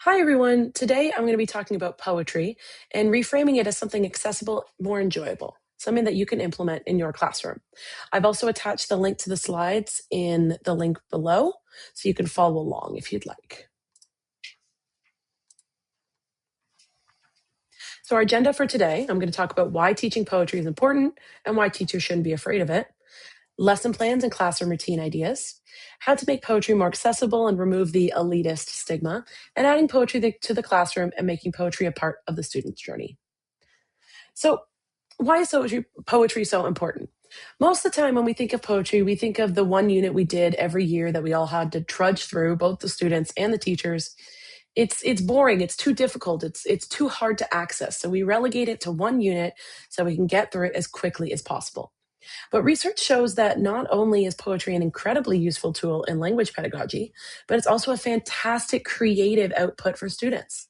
Hi, everyone. Today I'm going to be talking about poetry and reframing it as something accessible, more enjoyable, something that you can implement in your classroom. I've also attached the link to the slides in the link below, so you can follow along if you'd like. So, our agenda for today, I'm going to talk about why teaching poetry is important and why teachers shouldn't be afraid of it, lesson plans and classroom routine ideas, how to make poetry more accessible and remove the elitist stigma, and adding poetry to the classroom and making poetry a part of the student's journey. So, why is poetry so important? Most of the time, when we think of poetry, we think of the one unit we did every year that we all had to trudge through, both the students and the teachers. It's boring. It's too difficult. It's too hard to access. So we relegate it to one unit so we can get through it as quickly as possible. But research shows that not only is poetry an incredibly useful tool in language pedagogy, but it's also a fantastic creative output for students.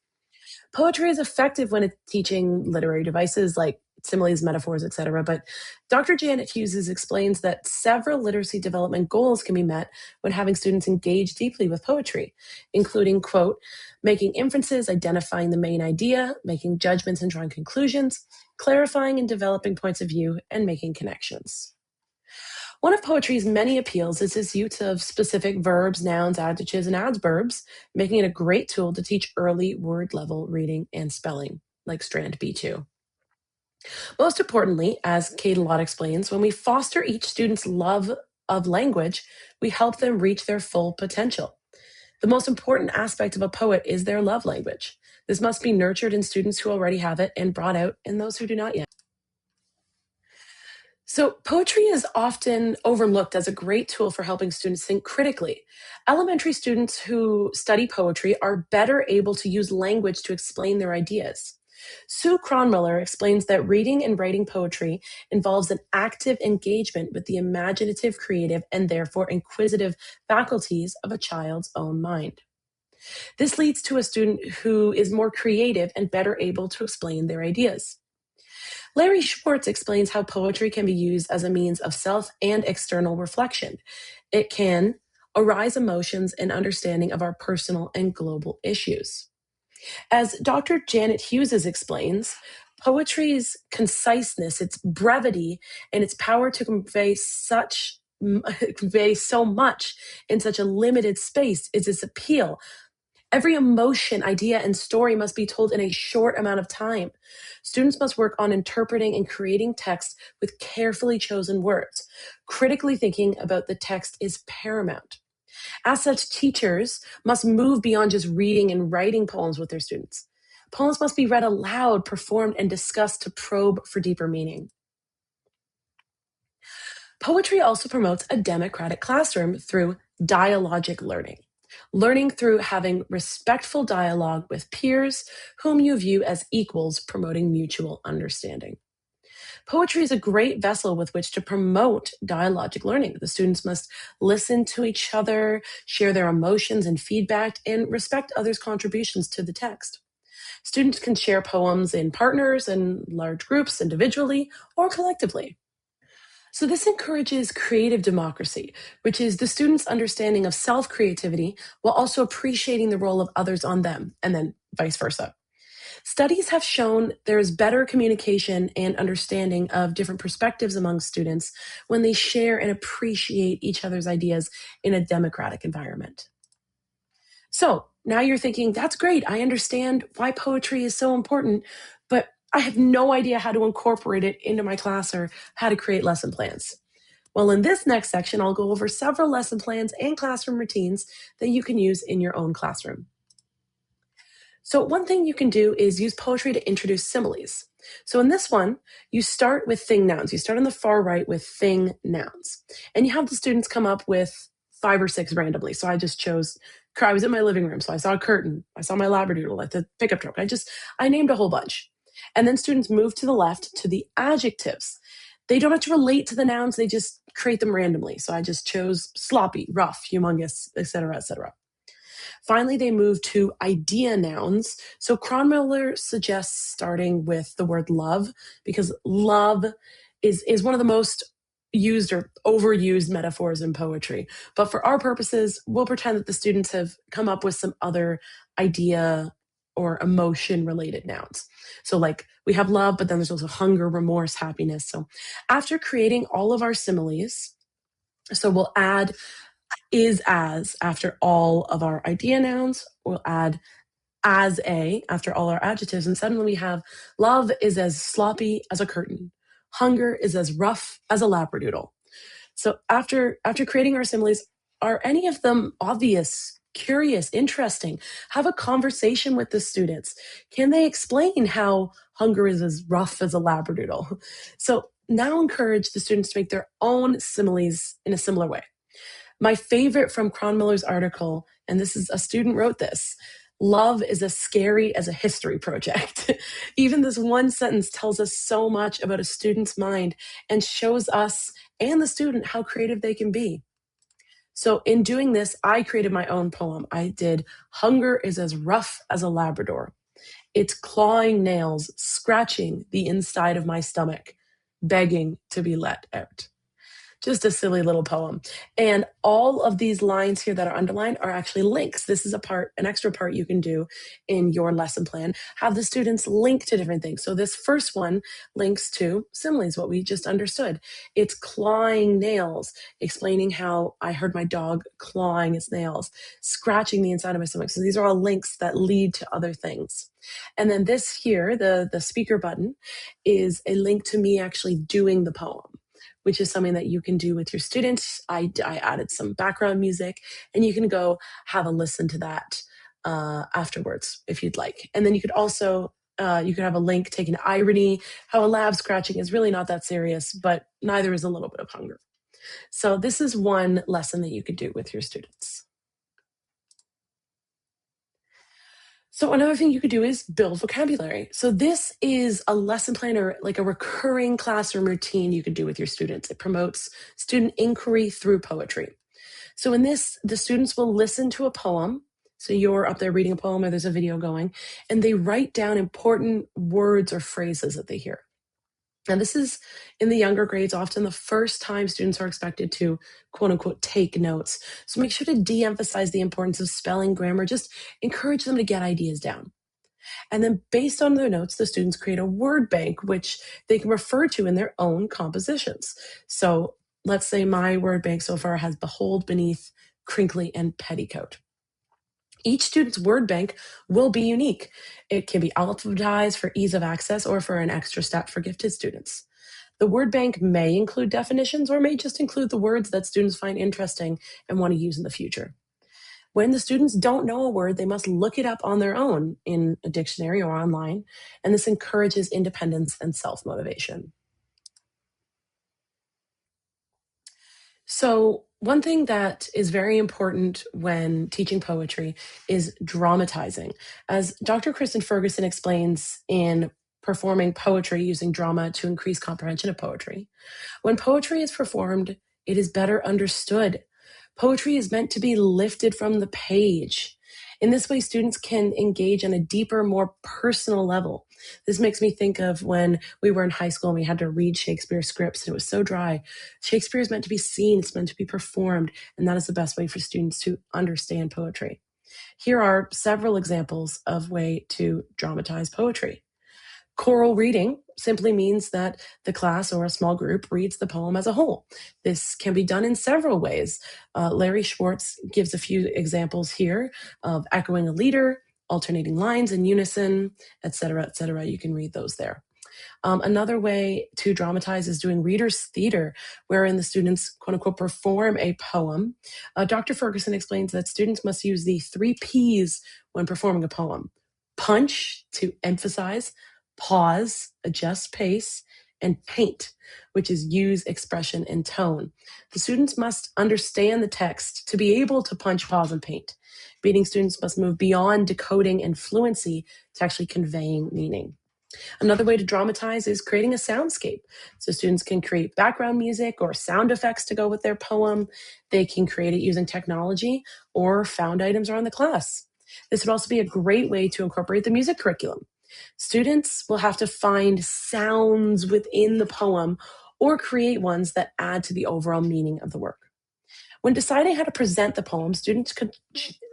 Poetry is effective when it's teaching literary devices like similes, metaphors, etc. But Dr. Janet Hughes explains that several literacy development goals can be met when having students engage deeply with poetry, including, quote, making inferences, identifying the main idea, making judgments and drawing conclusions, clarifying and developing points of view, and making connections. One of poetry's many appeals is its use of specific verbs, nouns, adjectives, and adverbs, making it a great tool to teach early word level reading and spelling, like Strand B2. Most importantly, as Kate Lott explains, when we foster each student's love of language, we help them reach their full potential. The most important aspect of a poet is their love language. This must be nurtured in students who already have it and brought out in those who do not yet. So, poetry is often overlooked as a great tool for helping students think critically. Elementary students who study poetry are better able to use language to explain their ideas. Sue Cronmiller explains that reading and writing poetry involves an active engagement with the imaginative, creative, and therefore inquisitive faculties of a child's own mind. This leads to a student who is more creative and better able to explain their ideas. Larry Schwartz explains how poetry can be used as a means of self and external reflection. It can arise emotions and understanding of our personal and global issues. As Dr. Janet Hughes explains, poetry's conciseness, its brevity, and its power to convey so much in such a limited space is its appeal. Every emotion, idea, and story must be told in a short amount of time. Students must work on interpreting and creating text with carefully chosen words. Critically thinking about the text is paramount. As such, teachers must move beyond just reading and writing poems with their students. Poems must be read aloud, performed, and discussed to probe for deeper meaning. Poetry also promotes a democratic classroom through dialogic learning. Learning through having respectful dialogue with peers whom you view as equals, promoting mutual understanding. Poetry is a great vessel with which to promote dialogic learning. The students must listen to each other, share their emotions and feedback, and respect others' contributions to the text. Students can share poems in partners and large groups, individually or collectively. So, this encourages creative democracy, which is the student's understanding of self creativity while also appreciating the role of others on them, and then vice versa. Studies have shown there is better communication and understanding of different perspectives among students when they share and appreciate each other's ideas in a democratic environment. So, now you're thinking, that's great. I understand why poetry is so important, but I have no idea how to incorporate it into my class or how to create lesson plans. Well, in this next section, I'll go over several lesson plans and classroom routines that you can use in your own classroom. So, one thing you can do is use poetry to introduce similes. So, in this one, you start with thing nouns. You start on the far right with thing nouns. And you have the students come up with 5 or 6 randomly. So, I just chose, I was in my living room, so I saw a curtain. I saw my labradoodle at the pickup truck. I named a whole bunch. And then students move to the left to the adjectives. They don't have to relate to the nouns, they just create them randomly. So, I just chose sloppy, rough, humongous, etc., etc. Finally, they move to idea nouns. So Cronmiller suggests starting with the word love because love is one of the most used or overused metaphors in poetry. But for our purposes, we'll pretend that the students have come up with some other idea or emotion related nouns. So, like, we have love, but then there's also hunger, remorse, happiness. So, after creating all of our similes, so we'll add is as after all of our idea nouns, we'll add as a after all our adjectives, and suddenly we have love is as sloppy as a curtain, hunger is as rough as a labradoodle. So after creating our similes, are any of them obvious, curious, interesting? Have a conversation with the students. Can they explain how hunger is as rough as a labradoodle? So now encourage the students to make their own similes in a similar way. My favorite from Cronmiller's article, and this is a student wrote this: love is as scary as a history project. Even this one sentence tells us so much about a student's mind and shows us and the student how creative they can be. So in doing this, I created my own poem. I did hunger is as rough as a Labrador. It's clawing nails, scratching the inside of my stomach, begging to be let out. Just a silly little poem. And all of these lines here that are underlined are actually links. This is an extra part you can do in your lesson plan. Have the students link to different things. So this first one links to similes, what we just understood. It's clawing nails, explaining how I heard my dog clawing its nails, scratching the inside of my stomach. So these are all links that lead to other things. And then this here, the speaker button, is a link to me actually doing the poem, which is something that you can do with your students. I added some background music, and you can go have a listen to that afterwards if you'd like. And then you could also, you could have a link taking irony, how a lab scratching is really not that serious, but neither is a little bit of hunger. So this is one lesson that you could do with your students. So another thing you could do is build vocabulary. So this is a lesson plan or like a recurring classroom routine you could do with your students. It promotes student inquiry through poetry. So in this, the students will listen to a poem. So you're up there reading a poem or there's a video going, and they write down important words or phrases that they hear. And this is in the younger grades, often the first time students are expected to, quote unquote, take notes. So make sure to de-emphasize the importance of spelling, grammar, just encourage them to get ideas down. And then based on their notes, the students create a word bank, which they can refer to in their own compositions. So let's say my word bank so far has behold, beneath, crinkly, and petticoat. Each student's word bank will be unique. It can be alphabetized for ease of access or for an extra step for gifted students. The word bank may include definitions or may just include the words that students find interesting and want to use in the future. When the students don't know a word, they must look it up on their own in a dictionary or online, and this encourages independence and self-motivation. So one thing that is very important when teaching poetry is dramatizing. As Dr. Kristen Ferguson explains in Performing Poetry Using Drama to Increase Comprehension of Poetry, when poetry is performed, it is better understood. Poetry is meant to be lifted from the page. In this way, students can engage on a deeper, more personal level. This makes me think of when we were in high school and we had to read Shakespeare scripts and it was so dry. Shakespeare is meant to be seen, it's meant to be performed, and that is the best way for students to understand poetry. Here are several examples of way to dramatize poetry. Choral reading simply means that the class or a small group reads the poem as a whole. This can be done in several ways. Larry Schwartz gives a few examples here of echoing a leader, alternating lines in unison, etc., etc. You can read those there. Another way to dramatize is doing readers' theater, wherein the students, quote unquote, perform a poem. Dr. Ferguson explains that students must use the 3 Ps when performing a poem: punch, to emphasize; pause, adjust pace; and paint, which is use expression and tone. The students must understand the text to be able to punch, pause, and paint. Meaning students must move beyond decoding and fluency to actually conveying meaning. Another way to dramatize is creating a soundscape. So students can create background music or sound effects to go with their poem. They can create it using technology or found items around the class. This would also be a great way to incorporate the music curriculum. Students will have to find sounds within the poem or create ones that add to the overall meaning of the work. When deciding how to present the poem, students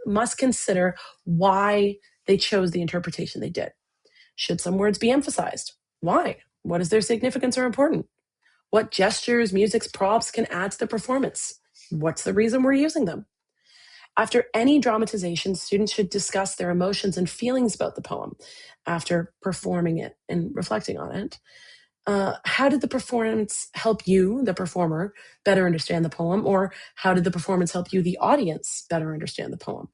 must consider why they chose the interpretation they did. Should some words be emphasized? Why? What is their significance or importance? What gestures, musics, props can add to the performance? What's the reason we're using them? After any dramatization, students should discuss their emotions and feelings about the poem after performing it and reflecting on it. How did the performance help you, the performer, better understand the poem? Or how did the performance help you, the audience, better understand the poem?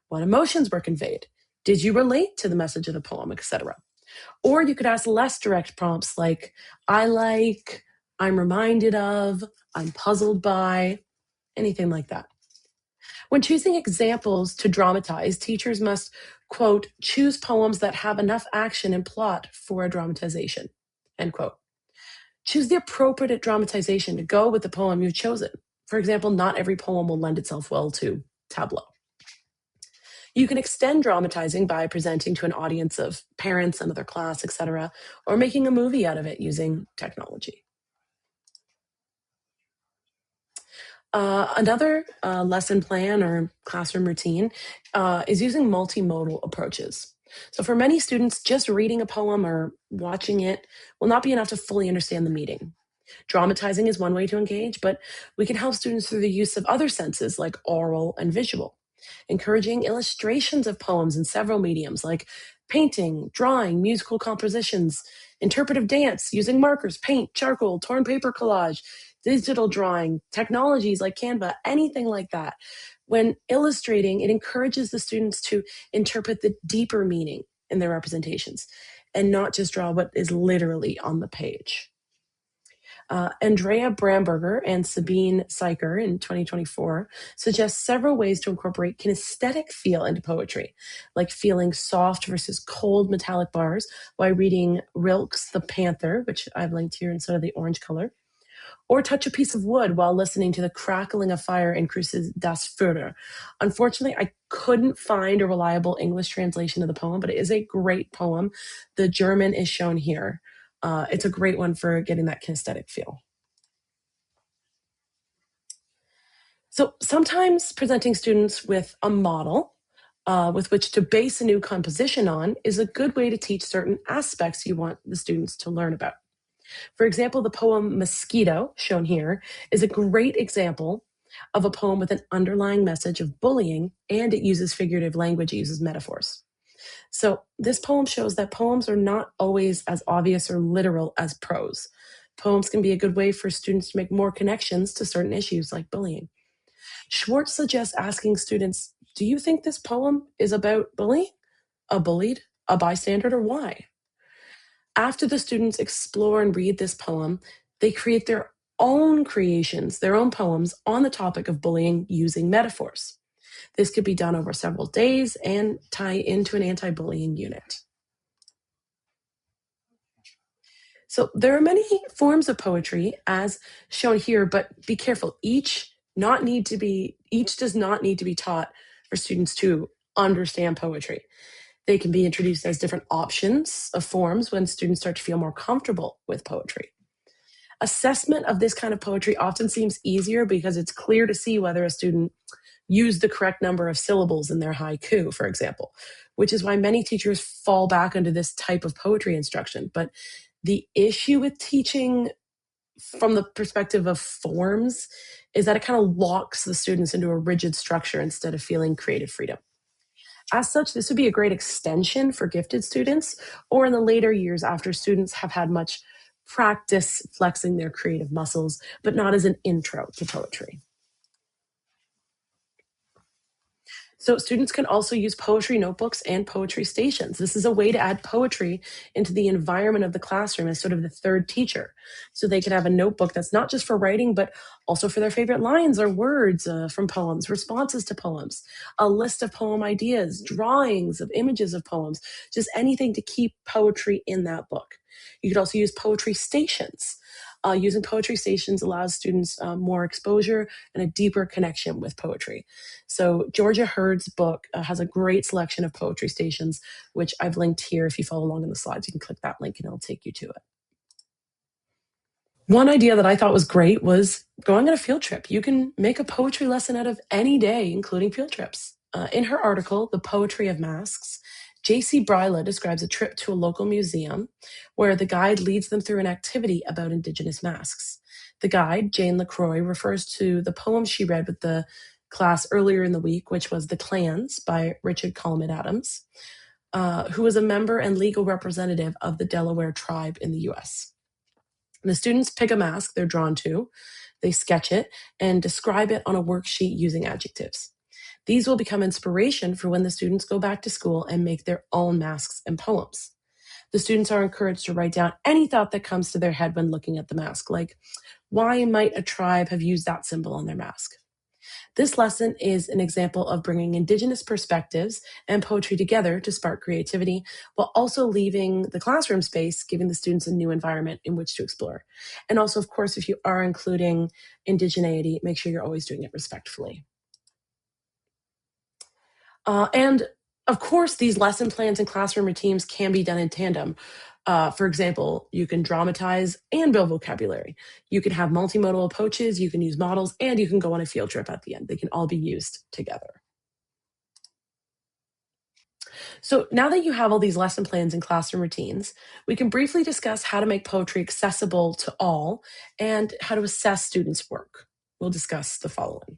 What emotions were conveyed? Did you relate to the message of the poem, etc.? Or you could ask less direct prompts like, I like, I'm reminded of, I'm puzzled by, anything like that. When choosing examples to dramatize, teachers must, quote, choose poems that have enough action and plot for a dramatization, end quote. Choose the appropriate dramatization to go with the poem you've chosen. For example, not every poem will lend itself well to tableau. You can extend dramatizing by presenting to an audience of parents, another class, etc., or making a movie out of it using technology. Another lesson plan or classroom routine is using multimodal approaches. So for many students, just reading a poem or watching it will not be enough to fully understand the meaning. Dramatizing is one way to engage, but we can help students through the use of other senses like oral and visual, encouraging illustrations of poems in several mediums like painting, drawing, musical compositions, interpretive dance, using markers, paint, charcoal, torn paper collage, digital drawing, technologies like Canva, anything like that. When illustrating, it encourages the students to interpret the deeper meaning in their representations and not just draw what is literally on the page. Andrea Bramberger and Sabine Seiker in 2024 suggest several ways to incorporate kinesthetic feel into poetry, like feeling soft versus cold metallic bars while reading Rilke's The Panther, which I've linked here instead of the orange color, or touch a piece of wood while listening to the crackling of fire in Cruce's Das Feuer. Unfortunately, I couldn't find a reliable English translation of the poem, but it is a great poem. The German is shown here. It's a great one for getting that kinesthetic feel. So sometimes presenting students with a model with which to base a new composition on is a good way to teach certain aspects you want the students to learn about. For example, the poem Mosquito, shown here, is a great example of a poem with an underlying message of bullying, and it uses figurative language, it uses metaphors. So this poem shows that poems are not always as obvious or literal as prose. Poems can be a good way for students to make more connections to certain issues like bullying. Schwartz suggests asking students, do you think this poem is about bullying, a bullied, a bystander, or why? After the students explore and read this poem, they create their own creations, their own poems on the topic of bullying using metaphors. This could be done over several days and tie into an anti-bullying unit. So there are many forms of poetry as shown here, but be careful. Each does not need to be taught for students to understand poetry. They can be introduced as different options of forms when students start to feel more comfortable with poetry. Assessment of this kind of poetry often seems easier because it's clear to see whether a student used the correct number of syllables in their haiku, for example, which is why many teachers fall back into this type of poetry instruction. But the issue with teaching from the perspective of forms is that it kind of locks the students into a rigid structure instead of feeling creative freedom. As such, this would be a great extension for gifted students or in the later years after students have had much practice flexing their creative muscles, but not as an intro to poetry. So students can also use poetry notebooks and poetry stations. This is a way to add poetry into the environment of the classroom as sort of the third teacher. So they can have a notebook that's not just for writing, but also for their favorite lines or words from poems, responses to poems, a list of poem ideas, drawings of images of poems, just anything to keep poetry in that book. You could also use poetry stations. Using poetry stations allows students more exposure and a deeper connection with poetry. So Georgia Hurd's book has a great selection of poetry stations, which I've linked here. If you follow along in the slides, you can click that link and it'll take you to it. One idea that I thought was great was going on a field trip. You can make a poetry lesson out of any day, including field trips. In her article, The Poetry of Masks, J.C. Bryla describes a trip to a local museum where the guide leads them through an activity about Indigenous masks. The guide, Jane LaCroix, refers to the poem she read with the class earlier in the week, which was The Clans by Richard Coleman Adams, who was a member and legal representative of the Delaware tribe in the U.S. The students pick a mask they're drawn to, they sketch it, and describe it on a worksheet using adjectives. These will become inspiration for when the students go back to school and make their own masks and poems. The students are encouraged to write down any thought that comes to their head when looking at the mask, like, why might a tribe have used that symbol on their mask? This lesson is an example of bringing Indigenous perspectives and poetry together to spark creativity, while also leaving the classroom space, giving the students a new environment in which to explore. And also, of course, if you are including indigeneity, make sure you're always doing it respectfully. And of course, these lesson plans and classroom routines can be done in tandem. For example, you can dramatize and build vocabulary. You can have multimodal approaches, you can use models, and you can go on a field trip at the end. They can all be used together. So now that you have all these lesson plans and classroom routines, we can briefly discuss how to make poetry accessible to all and how to assess students' work. We'll discuss the following.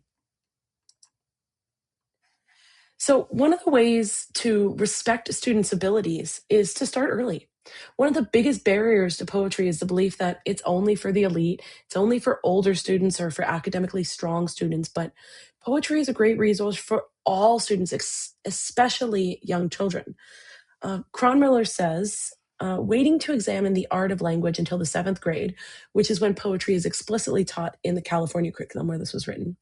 So, one of the ways to respect students' abilities is to start early. One of the biggest barriers to poetry is the belief that it's only for the elite, it's only for older students or for academically strong students, but poetry is a great resource for all students, especially young children. Cronmiller says, waiting to examine the art of language until the 7th grade, which is when poetry is explicitly taught in the California curriculum where this was written,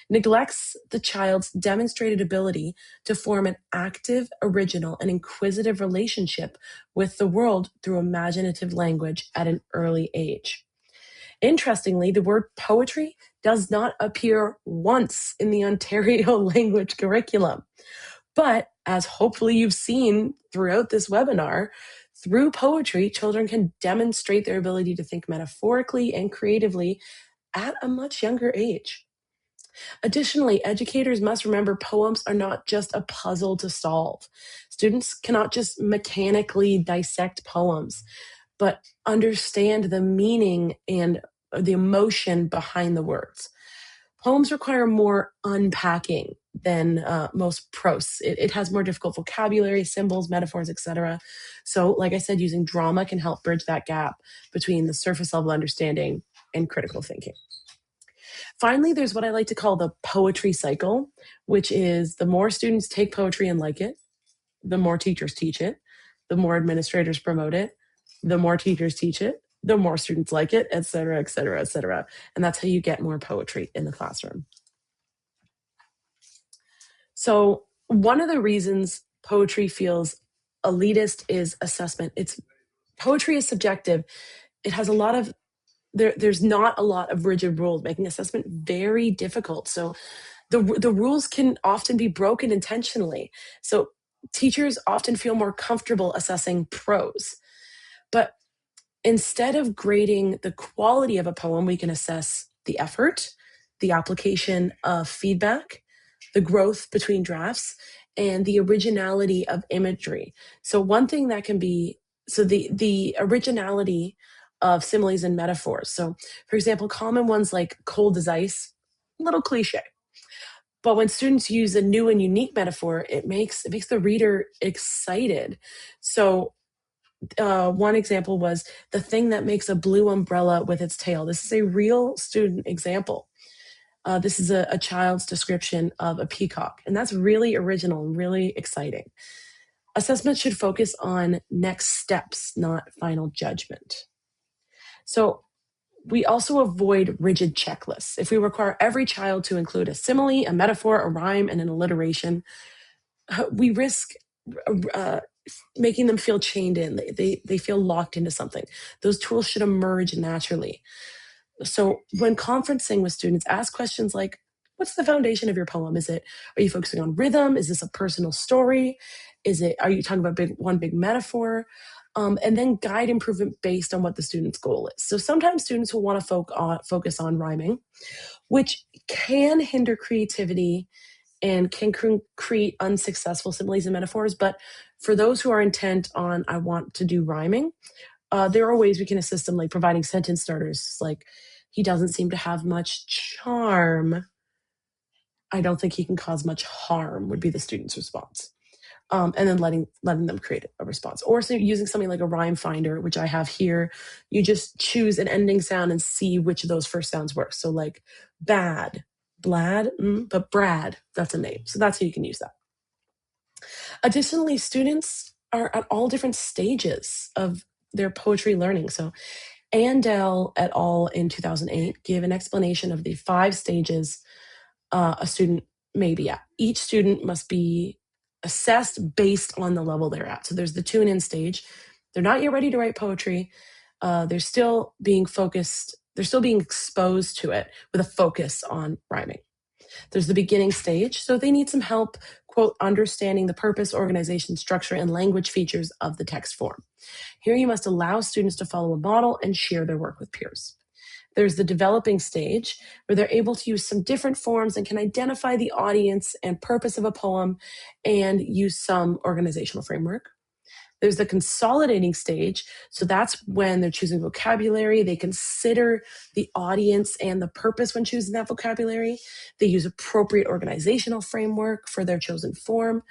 neglects the child's demonstrated ability to form an active, original, and inquisitive relationship with the world through imaginative language at an early age. Interestingly, the word poetry does not appear once in the Ontario language curriculum. But as hopefully you've seen throughout this webinar, through poetry, children can demonstrate their ability to think metaphorically and creatively at a much younger age. Additionally, educators must remember poems are not just a puzzle to solve. Students cannot just mechanically dissect poems, but understand the meaning and the emotion behind the words. Poems require more unpacking than most prose. It has more difficult vocabulary, symbols, metaphors, etc. So, like I said, using drama can help bridge that gap between the surface level understanding and critical thinking. Finally, there's what I like to call the poetry cycle, which is the more students take poetry and like it, the more teachers teach it, the more administrators promote it, the more teachers teach it, the more students like it, et cetera, et cetera, et cetera. And that's how you get more poetry in the classroom. So one of the reasons poetry feels elitist is assessment. Poetry is subjective. It has a lot of there's not a lot of rigid rules, making assessment very difficult. So the rules can often be broken intentionally. So teachers often feel more comfortable assessing prose. But instead of grading the quality of a poem, we can assess the effort, the application of feedback, the growth between drafts, and the originality of imagery. So one thing that can be, so the originality of similes and metaphors. So for example, common ones like cold as ice, a little cliche. But when students use a new and unique metaphor, it makes the reader excited. So one example was the thing that makes a blue umbrella with its tail. This is a real student example. This is a child's description of a peacock, and that's really original and really exciting. Assessment should focus on next steps, not final judgment. So we also avoid rigid checklists. If we require every child to include a simile, a metaphor, a rhyme, and an alliteration, we risk making them feel chained in. They feel locked into something. Those tools should emerge naturally. So when conferencing with students, ask questions like, what's the foundation of your poem? Are you focusing on rhythm? Is this a personal story? Are you talking about one big metaphor? and then guide improvement based on what the student's goal is. So sometimes students will want to focus on rhyming, which can hinder creativity and can create unsuccessful similes and metaphors. But for those who are intent on, I want to do rhyming, there are ways we can assist them, like providing sentence starters, like, he doesn't seem to have much charm. I don't think he can cause much harm, would be the student's response. And then letting them create a response. Or so using something like a rhyme finder, which I have here. You just choose an ending sound and see which of those first sounds work. So like bad, blad, but Brad, that's a name. So that's how you can use that. Additionally, students are at all different stages of their poetry learning. So Andel et al. In 2008 gave an explanation of the 5 stages a student may be at. Each student must be assessed based on the level they're at. So there's the tune-in stage. They're not yet ready to write poetry. They're still being focused. They're still being exposed to it with a focus on rhyming. There's the beginning stage. So they need some help, quote, understanding the purpose, organization, structure, and language features of the text form. Here you must allow students to follow a model and share their work with peers. There's the developing stage where they're able to use some different forms and can identify the audience and purpose of a poem and use some organizational framework. There's the consolidating stage. So that's when they're choosing vocabulary. They consider the audience and the purpose when choosing that vocabulary. They use appropriate organizational framework for their chosen form.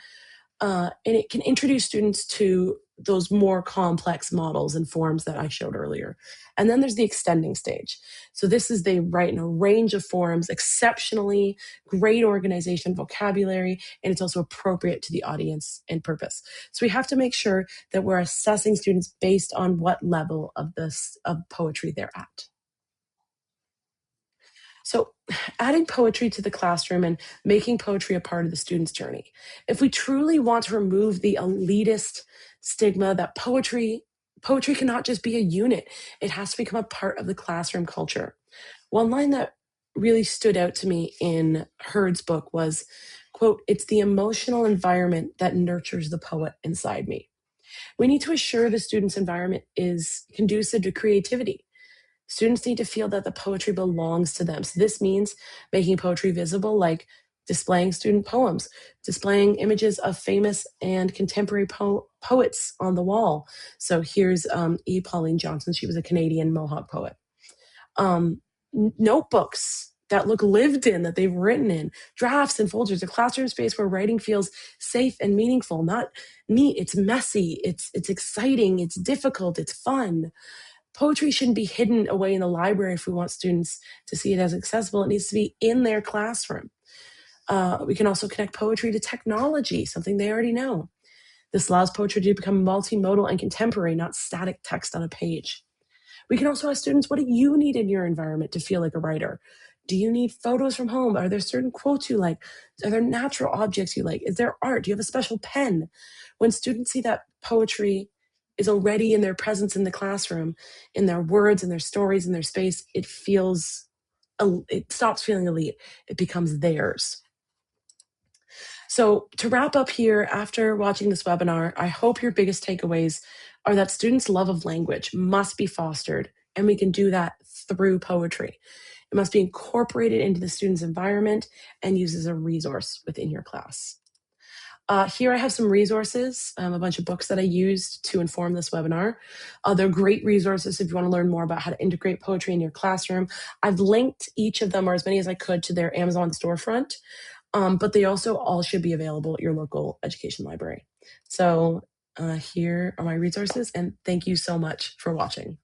And it can introduce students to those more complex models and forms that I showed earlier. And then there's the extending stage. So this is they write in a range of forms, exceptionally great organization, vocabulary, and it's also appropriate to the audience and purpose. So we have to make sure that we're assessing students based on what level of poetry they're at. So adding poetry to the classroom and making poetry a part of the student's journey. If we truly want to remove the elitist stigma that poetry cannot just be a unit, it has to become a part of the classroom culture. One line that really stood out to me in Hurd's book was, quote, "It's the emotional environment that nurtures the poet inside me." We need to assure the student's environment is conducive to creativity. Students need to feel that the poetry belongs to them. So this means making poetry visible, like displaying student poems, displaying images of famous and contemporary poets on the wall. So here's E. Pauline Johnson. She was a Canadian Mohawk poet. Notebooks that look lived in, that they've written in, drafts and folders, a classroom space where writing feels safe and meaningful, not neat. It's messy, it's exciting, it's difficult, it's fun. Poetry shouldn't be hidden away in the library if we want students to see it as accessible. It needs to be in their classroom. We can also connect poetry to technology, something they already know. This allows poetry to become multimodal and contemporary, not static text on a page. We can also ask students, what do you need in your environment to feel like a writer? Do you need photos from home? Are there certain quotes you like? Are there natural objects you like? Is there art? Do you have a special pen? When students see that poetry is already in their presence in the classroom, in their words, in their stories, in their space, it stops feeling elite. It becomes theirs. So to wrap up here, after watching this webinar, I hope your biggest takeaways are that students' love of language must be fostered, and we can do that through poetry. It must be incorporated into the student's environment and used as a resource within your class. Here I have some resources, a bunch of books that I used to inform this webinar. They're great resources if you want to learn more about how to integrate poetry in your classroom. I've linked each of them, or as many as I could, to their Amazon storefront, but they also all should be available at your local education library. So here are my resources, and thank you so much for watching.